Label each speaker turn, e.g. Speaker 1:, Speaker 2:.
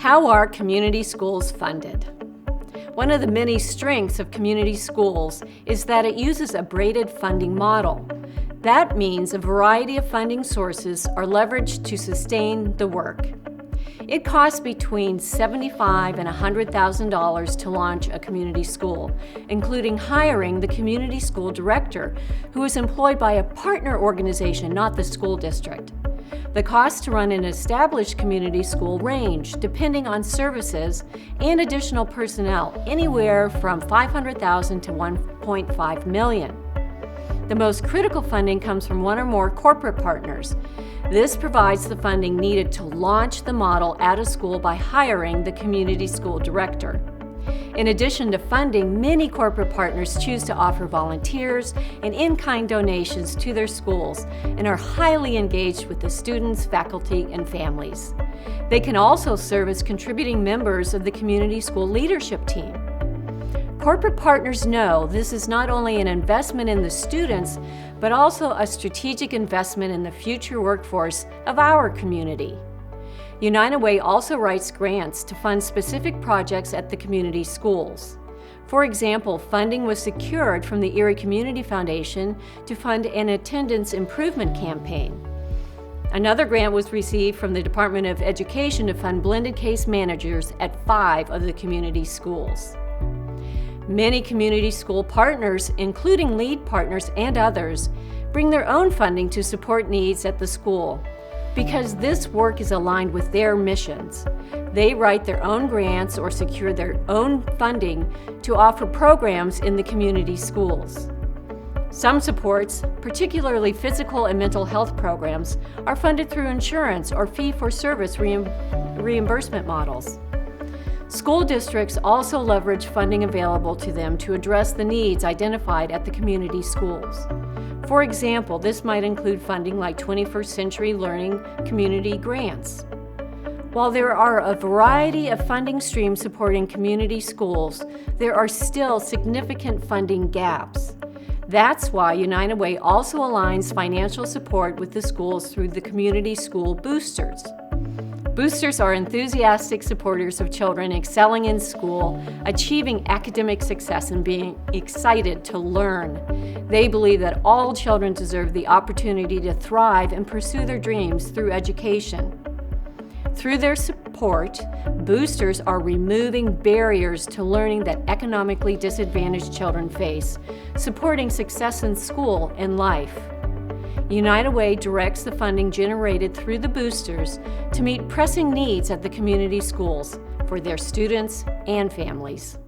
Speaker 1: How are community schools funded? One of the many strengths of community schools is that it uses a braided funding model. That means a variety of funding sources are leveraged to sustain the work. It costs between $75,000 and $100,000 to launch a community school, including hiring the community school director, who is employed by a partner organization, not the school district. The costs to run an established community school range, depending on services and additional personnel, anywhere from $500,000 to $1.5 million. The most critical funding comes from one or more corporate partners. This provides the funding needed to launch the model at a school by hiring the community school director. In addition to funding, many corporate partners choose to offer volunteers and in-kind donations to their schools and are highly engaged with the students, faculty, and families. They can also serve as contributing members of the community school leadership team. Corporate partners know this is not only an investment in the students, but also a strategic investment in the future workforce of our community. United Way also writes grants to fund specific projects at the community schools. For example, funding was secured from the Erie Community Foundation to fund an attendance improvement campaign. Another grant was received from the Department of Education to fund blended case managers at 5 of the community schools. Many community school partners, including lead partners and others, bring their own funding to support needs at the school. Because this work is aligned with their missions, they write their own grants or secure their own funding to offer programs in the community schools. Some supports, particularly physical and mental health programs, are funded through insurance or fee-for-service reimbursement models. School districts also leverage funding available to them to address the needs identified at the community schools. For example, this might include funding like 21st Century Learning community grants. While there are a variety of funding streams supporting community schools, there are still significant funding gaps. That's why United Way also aligns financial support with the schools through the Community School Boosters. Boosters are enthusiastic supporters of children excelling in school, achieving academic success, and being excited to learn. They believe that all children deserve the opportunity to thrive and pursue their dreams through education. Through their support, boosters are removing barriers to learning that economically disadvantaged children face, supporting success in school and life. United Way directs the funding generated through the boosters to meet pressing needs at the community schools for their students and families.